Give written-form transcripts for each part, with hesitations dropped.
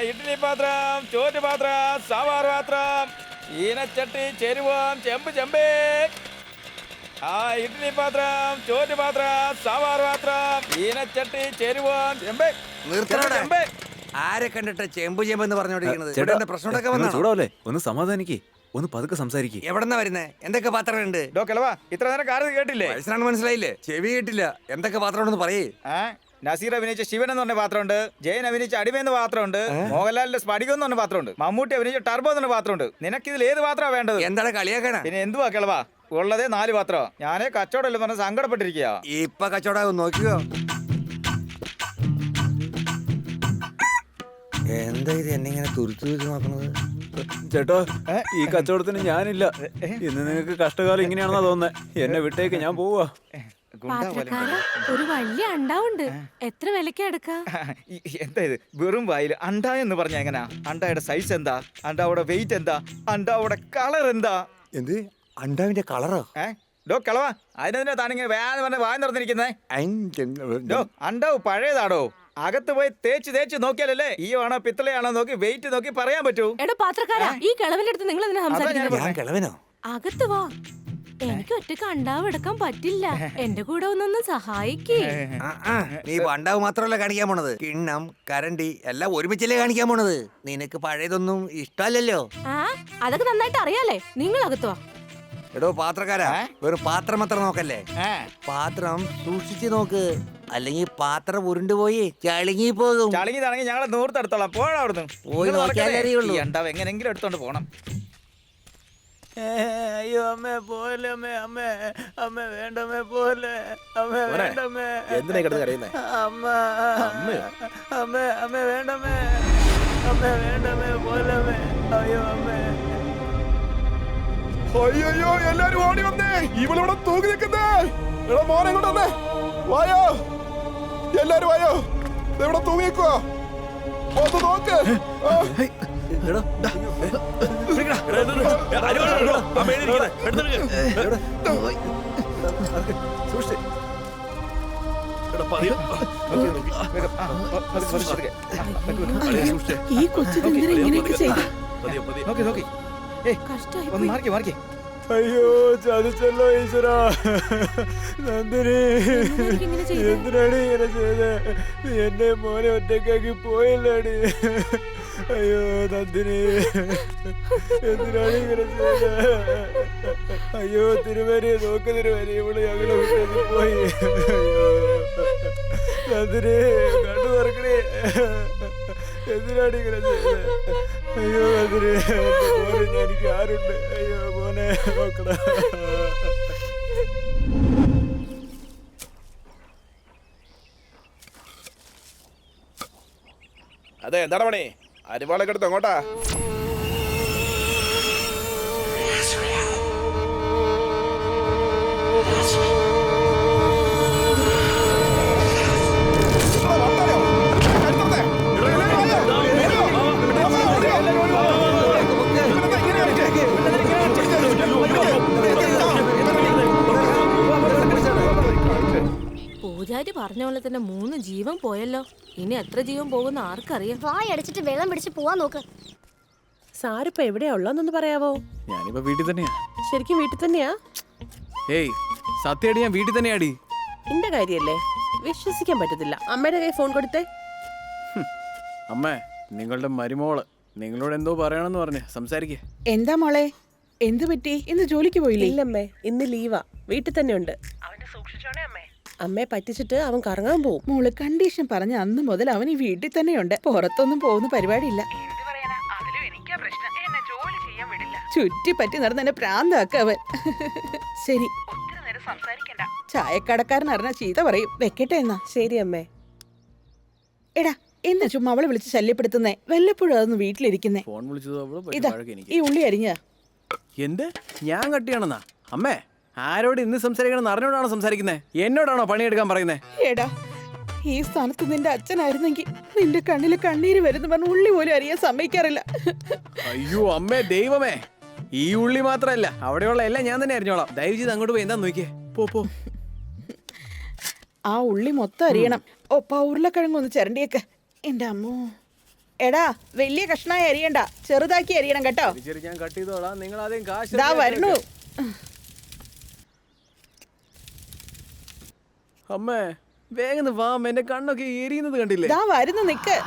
ഇഡ്ഡലി പാത്രം, ചോറ്റ് പാത്രം, സാമ്പാർ പാത്രം, ഈനച്ചട്ടി, ചെരുവം, ചെമ്പ് ചെമ്പേ. ഇഡ്ഡലി പാത്രം, ചോറ്റ് പാത്രം, സാമ്പാർ പാത്രം, ഈനച്ചട്ടി, ചെരുവം, ചെമ്പേ. നിർത്തണോടെ ആരെ കണ്ടിട്ട് ചെമ്പ് ചെമ്പെന്ന് പറഞ്ഞോണ്ടിരിക്കുന്നത്? പ്രശ്നമൊക്കെ ചൂടാവല്ലേ, ഒന്ന് സമാധാനിക്കേ, ഒന്ന് പതുക്കെ സംസാരിക്കേ. എവിടെന്നാ വരുന്നേ? എന്തൊക്കെ പാത്രമുണ്ട്? ഇത്ര നേരം കാര്യം കേട്ടില്ലേ? വയസ്സിനാണ് മനസ്സിലായില്ലേ? ചെവി കേട്ടില്ല. എന്തൊക്കെ പാത്രമുണ്ടെന്ന് പറയേ. നസീർ അഭിനയിച്ച ശിവൻ എന്ന് പറഞ്ഞ പാത്രമുണ്ട്, ജയൻ അഭിനയിച്ച അടിമ എന്ന പാത്രമുണ്ട്, മോഹൻലാലിന്റെ സ്പടികം എന്ന് പറഞ്ഞ പാത്രമുണ്ട്, മമ്മൂട്ടി അഭിനയിച്ച ടർബോ എന്ന പാത്രമുണ്ട്. നിനക്ക് ഇതിൽ ഏത് പാത്രമാണ് വേണ്ടത്? എന്താണ് കളിയാക്കണ? പിന്നെ എന്തുവാ കിളവാ? ഉള്ളതേ 4 പാത്രം. ഞാനേ കച്ചവടമല്ലേ പറഞ്ഞ സങ്കടപ്പെട്ടിരിക്കുക. ഇപ്പൊ കച്ചവടം നോക്കിയോ? എന്താ ഇത് എന്നെ ഇങ്ങനെ തുരുത്തു നോക്കുന്നത്? ചേട്ടോ, ഈ കച്ചവടത്തിന് ഞാനില്ല. ഇന്ന് നിങ്ങൾക്ക് കഷ്ടകാലം ഇങ്ങനെയാണെന്നാ തോന്നുന്നത്. എന്നെ വിട്ടേക്ക്, ഞാൻ പോവാ. ഒരു വലിയ അണ്ടാവുണ്ട്. എത്ര വിലക്ക് എടുക്കാ? എന്താ ഇത് വെറും വായിൽ അണ്ട എന്ന് പറഞ്ഞ എങ്ങനാ? അണ്ടയുടെ സൈസ് എന്താ? അണ്ടാവുടെ വെയിറ്റ് എന്താ? അണ്ടാവുടെ കളർ എന്താ? എന്ത് അണ്ടാവിന്റെ കളറോ? കളവാ, അതിനെന്തിനാ താനിങ്ങനെ വേദന വായ നിറഞ്ഞിരിക്കുന്നേ? അണ്ടാവ് പഴയതാടോ. അകത്ത് പോയി തേച്ച് നോക്കിയാലല്ലേ ഈ ആണോ പിത്തളയാണോ നോക്കി വെയിറ്റ് നോക്കി പറയാൻ പറ്റൂ. എടാ പാത്രക്കാരാ, ഈ കിളവിന്റെ അടുത്ത് നിങ്ങൾ എന്തിനാ സംസാരിക്കുന്നത്? അകത്ത് വാ. എനിക്ക് ഒറ്റക്ക് അണ്ടാവ് എടുക്കാൻ പറ്റില്ല. എന്റെ കൂടെ ഒന്നൊന്ന് സഹായിക്കേ. നീ അണ്ടാവ് മാത്രമല്ല കാണിക്കാൻ പോണത്, കിണ്ണം കരണ്ടി എല്ലാം ഒരുമിച്ചല്ലേ കാണിക്കാൻ പോണത്. നിനക്ക് പഴയതൊന്നും ഇഷ്ടമല്ലല്ലോ. അതൊക്കെ നന്നായിട്ട് അറിയാലേ. നിങ്ങൾ അകത്ത് വാ. എടോ പാത്രക്കാരാ, വെറും പാത്രം മാത്രം നോക്കല്ലേ, പാത്രം സൂക്ഷിച്ച് നോക്ക്. അല്ലെങ്കിൽ പാത്രം ഉരുണ്ടുപോയി ചളുങ്ങി പോകും. ചളുങ്ങി തളങ്ങി ഞങ്ങളെ നൂർത്തെടുത്തോളാം. പോഴ അവിടുന്ന് പോയി നോക്കിയാലേ അറിയുള്ളൂ. അണ്ടാവ് എങ്ങനെങ്കിലും എടുത്തോണ്ട് പോണം. അയ്യോ അമ്മേ, പോലെ അമ്മേ, അമ്മേ അമ്മേ വേണ്ടമ്മേ, പോലെ അമ്മേ വേണ്ടമ്മേ. എന്തിനാ കിടന്ന് കരയുന്നേ? അമ്മ അമ്മേ, അമ്മേ വേണ്ടമ്മേ, അമ്മേ വേണ്ടമ്മേ, പോലെ അമ്മേ. അയ്യോ അമ്മേ. അയ്യോ, എല്ലാരും ഓടി വന്നേ. ഇവളിവിടെ തൂങ്ങി നിൽക്കുന്നേ. മോനെ കൊണ്ട് വന്നേ. വായോ, എല്ലാരും വായോ. ഇവിടെ തൂങ്ങി നിൽക്കുക. ഒന്ന് നോക്ക്. ഈ കൊച്ചിനെന്തിനാ ഇങ്ങനെയൊക്കെ ചെയ്ത? അയ്യോ, ചതിച്ചല്ലോ ഈശ്വര. നന്ദിനി, എന്തിനാണ് ഇങ്ങനെ ചെയ്ത്? എന്നെ മോനെ ഒറ്റക്കാക്കി പോയില്ലാടി. അയ്യോ നന്ദിനി, എന്തിനാണ് ഇങ്ങനെ ചെയ്ത്? അയ്യോ തിരുമേനി, നോക്ക് തിരുമേനി, ഇവള് ഞങ്ങളുടെ വീട്ടിൽ പോയി. അയ്യോ നന്ദിനി, കണ്ടു തുറക്കണേ. എന്തിനാണ് ഇങ്ങനെ ചെയ്ത്? അയ്യോ നന്ദിനി, മോനെ എനിക്ക് ആരുണ്ട്? അയ്യോ മോനെ നോക്കടാ. അതെ, എന്താണ് പണി? അരിവാളൊക്കെ എടുത്ത് അങ്ങോട്ടാ. പൂജാരി പറഞ്ഞ പോലെ തന്നെ 3 ജീവൻ പോയല്ലോ. ഇനി എത്ര ജീവൻ പോകുന്ന ആർക്കറിയാം. വായടച്ചിട്ട് വെള്ളം പിടിച്ച് പോവാൻ നോക്ക്. സാറിപ്പോ എവിടെയാ ഉള്ളതെന്നൊന്ന് പറയാവോ? ഞാനിപ്പോ വീട്ടിൽ തന്നെയാ. ശരിക്കും വീട്ടിൽ തന്നെയാ? ഏയ് സത്യമായിട്ട് ഞാൻ വീട്ടിൽ തന്നെയാടി. എന്റെ കാര്യല്ലേ, വിശ്വസിക്കാൻ പറ്റത്തില്ല. അമ്മയുടെ കൈ ഫോൺ കൊടുത്തേ. അമ്മേ, നിങ്ങളുടെ മരുമോള് നിങ്ങളോട് എന്തോ പറയണമെന്ന് പറഞ്ഞേ, സംസാരിക്കേ. എന്താ മോളെ, എന്ത് പറ്റി? ഇന്ന് ജോലിക്ക് പോയില്ലേ? ഇല്ലമ്മേ, ഇന്ന് ലീവാ, വീട്ടിൽ തന്നെ ഉണ്ട്. അമ്മയെ പറ്റിച്ചിട്ട് അവൻ കറങ്ങാൻ പോവും. മോള് കണ്ടീഷൻ പറഞ്ഞ അന്ന് മുതൽ അവൻ ഈ വീട്ടിൽ തന്നെയുണ്ട്. പുറത്തൊന്നും പോകുന്ന പരിപാടിയില്ല. ചുറ്റിപ്പറ്റി നടന്ന് എന്നെ പ്രാന്താക്ക അവൻ. ശരി, ചായക്കടക്കാരൻ അറിഞ്ഞ ചീത്ത പറയും. വെക്കട്ടെ എന്നാ. ശരി അമ്മേ. എടാ, എന്താ ചുമ്മാ അവളെ വിളിച്ച് ശല്യപ്പെടുത്തുന്നേ? വല്ലപ്പോഴും അതൊന്ന് വീട്ടിലിരിക്കുന്നേ. ഫോൺ വിളിച്ചത് ഇതാ ഈ ഉള്ളി അരിഞ്ഞതാ. എന്ത്? ഞാൻ കട്ടിയാണെന്നാ? അമ്മേ, ആരോട് ഇന്ന് സംസാരിക്കണം? അറിഞ്ഞോടാണോ സംസാരിക്കുന്നേ? എന്നോടാണോ പണിയെടുക്കാൻ പറയുന്നേ? എടാ, ഈ സ്ഥാനത്ത് നിന്റെ അച്ഛനായിരുന്നെങ്കിൽ നിന്റെ കണ്ണില് കണ്ണീര് വരുന്നു പറഞ്ഞ് ഉള്ളി പോലും അറിയാൻ സമ്മതിക്കാറില്ല. അയ്യോ അമ്മേ, ദൈവമേ, ഈ ഉള്ളി മാത്രല്ല, അവിടെയുള്ള എല്ലാം ഞാൻ തന്നെ അറിഞ്ഞോളാം. ദയവ് ചെയ്ത് അങ്ങോട്ട് പോയി എന്താ നോക്കിയേ. പോ. ആ ഉള്ളി മൊത്തം അറിയണം. ഒപ്പ ഉരുളക്കിഴങ്ങൊന്ന് ചിരണ്ടിയൊക്കെ. എന്റെ അമ്മോ, എടാ വലിയ കഷ്ണായി അരിയണ്ട, ചെറുതാക്കി അരിയണം കേട്ടോ. ശരി, ഞാൻ കട്ട് ചെയ്തോളാം. നിങ്ങൾ ആദ്യം കാശ് ദാ വരണു. അമ്മേ വേഗം വാ അമ്മ, എന്റെ കണ്ണൊക്കെ എരിയുന്നത് കണ്ടില്ലേ? ദാ വരുന്നു, നിക്ക്.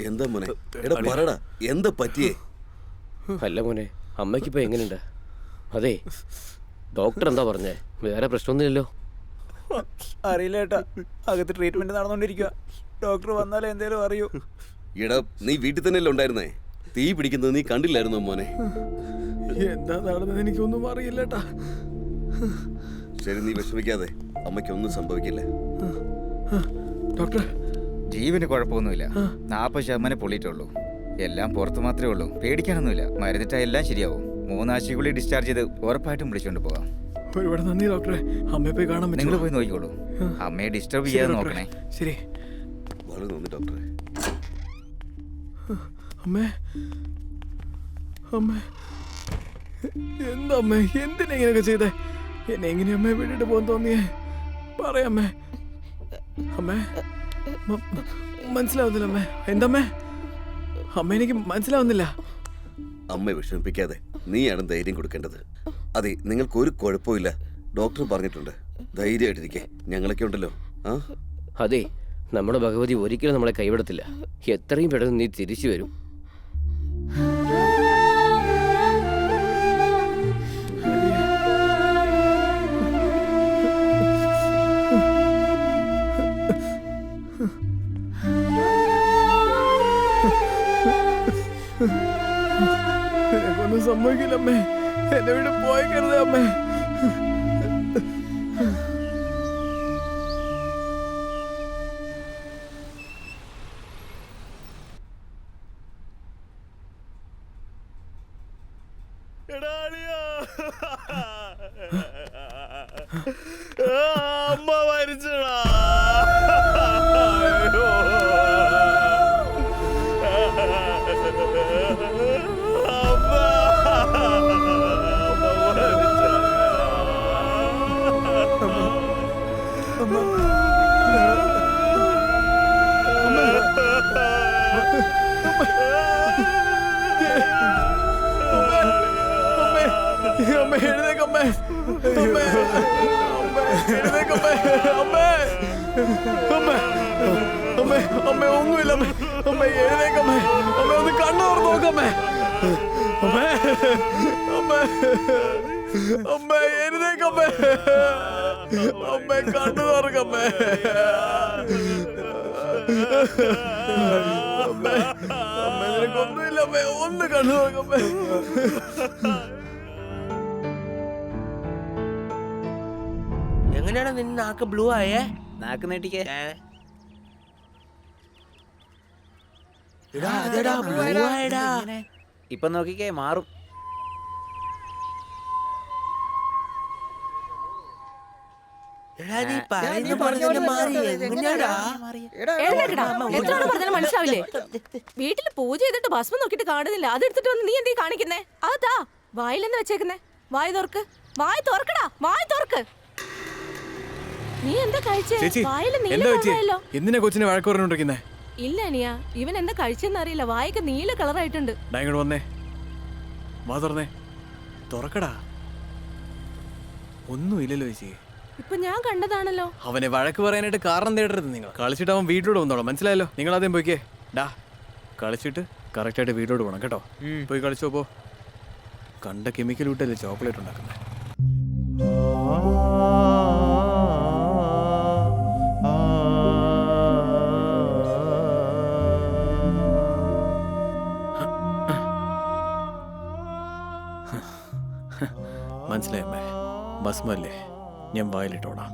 എന്താ മോനെ? എടാ പറടാ, എന്താ പറ്റിയേ? അല്ല മോനെ, അമ്മയ്ക്കിപ്പോ എങ്ങനെയുണ്ട്? അതെ, ഡോക്ടർ എന്താ പറഞ്ഞേ? വേറെ പ്രശ്നമൊന്നുമില്ലല്ലോ? അറിയില്ല ഏട്ടാ, അകത്ത് ട്രീറ്റ്മെന്റ് നടന്നുകൊണ്ടിരിക്കുക. ഡോക്ടർ വന്നാലേ എന്തേലും അറിയൂ. എടാ നീ വീട്ടിൽ തന്നെയല്ലേ ഉണ്ടായിരുന്നേ? തീ പിടിക്കുന്നത് നീ കണ്ടില്ലായിരുന്നോ മോനെ? എന്താ നടന്നത് എനിക്കൊന്നും അറിയില്ലട്ടാ. ശരി, നീ വിഷമിക്കാതെ, അമ്മയ്ക്കൊന്നും സംഭവിക്കില്ല. ഡോക്ടർ, ജീവന് കുഴപ്പമൊന്നുമില്ല. 40% പൊള്ളിയിട്ടുള്ളൂ. എല്ലാം പുറത്ത് മാത്രമേ ഉള്ളൂ. പേടിക്കാനൊന്നുമില്ല. മരുന്നിട്ടാ എല്ലാം ശരിയാവും. 3 ആഴ്ചക്കുള്ളിൽ ഡിസ്ചാർജ് ചെയ്ത് ഉറപ്പായിട്ടും വിളിച്ചോണ്ട് പോകാം. ഒരുപാട് നന്ദി ഡോക്ടറെ. അമ്മയെ പോയി കാണാൻ നിങ്ങൾ പോയി നോക്കിക്കോളൂ. അമ്മയെ ഡിസ്റ്റർബ് ചെയ്യാതെ നോക്കണേ. ശരി. വളരെ നന്ദി ഡോക്ടറെ. അമ്മേ, അമ്മേ, എന്താ അമ്മേ, എന്തിനാ ഇങ്ങനെയൊക്കെ ചെയ്തേ? എന്നെ എങ്ങനെയാ അമ്മയെ വിട്ടിട്ട് പോകാൻ തോന്നിയേ? പറയാമ്മേ. അമ്മേ, മനസ്സിലാവുന്നില്ല അമ്മേ. എന്തമ്മേ? അമ്മ എനിക്ക് മനസ്സിലാവുന്നില്ല. അമ്മയെ വിഷമിപ്പിക്കാതെ, നീയാണ് ധൈര്യം കൊടുക്കേണ്ടത്. അതെ, നിങ്ങൾക്ക് ഒരു കുഴപ്പമില്ല, ഡോക്ടർ പറഞ്ഞിട്ടുണ്ട്. ധൈര്യമായിട്ടിരിക്കെ, ഞങ്ങളൊക്കെ ഉണ്ടല്ലോ. ആ അതെ, നമ്മുടെ ഭഗവതി ഒരിക്കലും നമ്മളെ കൈവിടത്തില്ല. എത്രയും പെട്ടെന്ന് നീ തിരിച്ചു വരും. എനിക്കൊന്നും സംഭവിക്കില്ല അമ്മേ. എന്നെ വീട് പോയിക്കരുത് അമ്മേ. അമ്മ മരിച്ചടാ. അമ്മ എഴുന്നേക്കമ്മേ. അമ്മേ, എഴുന്നേക്കമ്മേ. അമ്മേ, അമ്മേ, അമ്മേ, അമ്മേ, ഒന്നുമില്ല അമ്മേ. അമ്മേ, എഴുന്നേക്കമ്മേ. അമ്മേ, ഒന്ന് കണ്ണു തുറന്ന് നോക്കമ്മേ. അമ്മേ, അമ്മേ, അമ്മേ, എഴുന്നേക്കമ്മേ. അമ്മേ, കണ്ണു തുറക്കമ്മേ. അമ്മേ, അമ്മേ, നിനക്കൊന്നുമില്ല അമ്മേ. ഒന്ന് കണ്ണു തുറക്കമ്മേ. എങ്ങനെയാണ് നിന്റെ നാക്ക് ബ്ലൂ ആയേ? നാക്ക് നീട്ടിക്കേ. ഇപ്പൊ നോക്കിക്കേ, മാറും. എഴുന്നേക്കടാ. എത്ര തവണ പറഞ്ഞാലും മനസ്സിലാവില്ലേ? വീട്ടിൽ പൂജ ചെയ്തിട്ട് ഭസ്മം നോക്കിട്ട് കാണുന്നില്ല. അതെടുത്തിട്ട് വന്ന് നീ എന്തീ കാണിക്കുന്നേ? അതാ വായിലെന്ന് വെച്ചേക്കുന്നേ. വായ തുറക്ക്, വായ തുറക്കടാ, വായ തുറക്ക്. നീ എന്താ കഴിച്ചേ? വായില് നീല കളറായല്ലോ. എന്തിനാ കൊച്ചിനെ വഴക്ക് പറഞ്ഞോണ്ടിരിക്കുന്നേ? ഇല്ല അനിയ, ഇവൻ എന്താ കഴിച്ചെന്ന് അറിയില്ല. വായൊക്കെ നീല കളറായിട്ടുണ്ട്. ഇങ്ങോട്ട് വന്നേ, വാ തുറന്നേ, തുറക്കടാ. ഒന്നുമില്ലല്ലോ ചേച്ചി. ഇപ്പൊ ഞാൻ കണ്ടതാണല്ലോ. അവനെ വഴക്ക് പറയാനായിട്ട് കാരണം തേടരുത് നിങ്ങൾ. കളിച്ചിട്ട് അവൻ വീട്ടിലോട്ട് വന്നോളാം, മനസ്സിലായല്ലോ? നിങ്ങൾ ആദ്യം പോയിക്കേ. ഡാ, കളിച്ചിട്ട് കറക്റ്റായിട്ട് വീട്ടിലോട്ട് പോകണം കേട്ടോ. പോയി കളിച്ചോ പോ. കണ്ട കെമിക്കൽ വിട്ടല്ലേ ചോക്ലേറ്റ് ഉണ്ടാക്കുന്നത്. മനസ്സിലായമ്മേ, ഭസ്മല്ലേ, ഞാൻ വായിലിട്ടോടാം.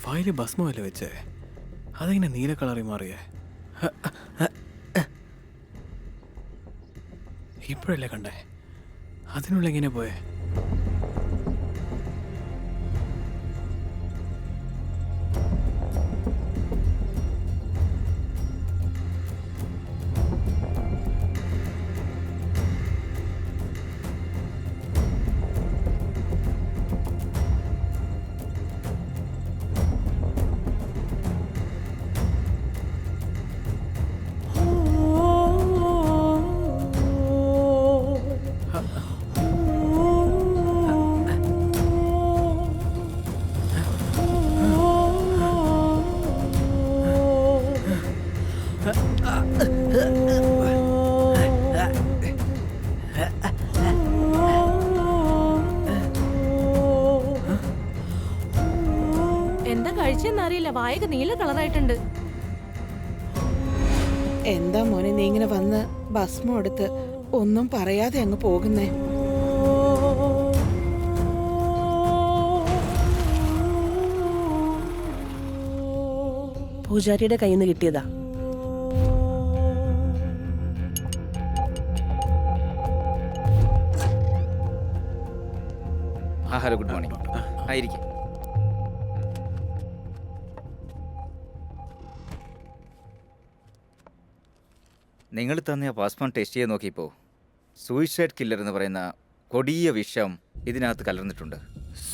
വായില് ഭസ്മല്ലേ വെച്ചേ, അതെങ്ങനെ നീല കളറി മാറിയേ? ഇപ്പോഴല്ലേ കണ്ടേ, അതിനുള്ള എങ്ങനെ പോയേ? എന്താ കഴിച്ചെന്നറിയില്ല. വായൊക്കെ നീല കളറായിട്ടുണ്ട്. എന്താ മോനെ നീ ഇങ്ങനെ വന്ന് ഭസ്മം എടുത്ത് ഒന്നും പറയാതെ അങ്ങ് പോകുന്നേ? പൂജാരിയുടെ കയ്യിൽ നിന്ന് കിട്ടിയതാ. Hello, good morning. ആയിരിക്കും. നിങ്ങൾ തന്നെ പാസ്പോർട്ട് ടെസ്റ്റ് ചെയ്ത് നോക്കിയപ്പോൾ സൂയിസൈഡ് കില്ലർ എന്ന് പറയുന്ന കൊടിയ വിഷം ഇതിനകത്ത് കലർന്നിട്ടുണ്ട്.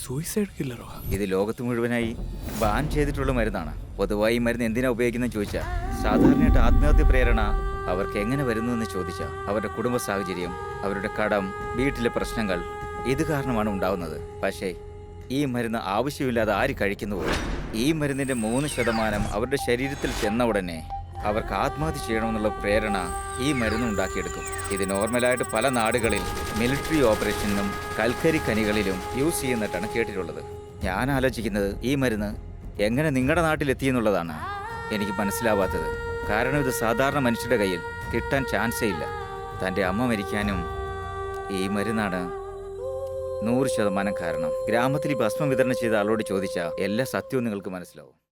സൂയിസൈഡ് കില്ലറോ? ഇത് ലോകത്ത് മുഴുവനായി ബാൻ ചെയ്തിട്ടുള്ള മരുന്നാണ്. പൊതുവായി ഈ മരുന്ന് എന്തിനാ ഉപയോഗിക്കുന്നതെന്ന് ചോദിച്ചാൽ, സാധാരണയായിട്ട് ആത്മഹത്യ പ്രേരണ അവർക്ക് എങ്ങനെ വരുന്നു എന്ന് ചോദിച്ചാൽ, അവരുടെ കുടുംബ സാഹചര്യം, അവരുടെ കടം, വീട്ടിലെ പ്രശ്നങ്ങൾ, ഇത് കാരണമാണ് ഉണ്ടാവുന്നത്. പക്ഷേ ഈ മരുന്ന് ആവശ്യമില്ലാതെ ആര് കഴിക്കുന്നുവോ, ഈ മരുന്നിൻ്റെ 3% അവരുടെ ശരീരത്തിൽ ചെന്ന ഉടനെ അവർക്ക് ആത്മഹത്യ ചെയ്യണമെന്നുള്ള പ്രേരണ ഈ മരുന്ന് ഉണ്ടാക്കിയെടുക്കും. ഇത് നോർമലായിട്ട് പല നാടുകളിൽ മിലിറ്ററി ഓപ്പറേഷനിലും കൽക്കരി ഖനികളിലും യൂസ് ചെയ്യുന്നിട്ടാണ് കേട്ടിട്ടുള്ളത്. ഞാൻ ആലോചിക്കുന്നത് ഈ മരുന്ന് എങ്ങനെ നിങ്ങളുടെ നാട്ടിലെത്തിയെന്നുള്ളതാണ് എനിക്ക് മനസ്സിലാവാത്തത്. കാരണം ഇത് സാധാരണ മനുഷ്യരുടെ കയ്യിൽ കിട്ടാൻ ചാൻസേ ഇല്ല. തൻ്റെ അമ്മ മരിക്കാനും ഈ മരുന്നാണ് 100% കാരണം. ഗ്രാമത്തിൽ ഈ ഭസ്മം വിതരണം ചെയ്ത ആളോട് ചോദിച്ചാൽ എല്ലാ സത്യവും നിങ്ങൾക്ക് മനസ്സിലാവും.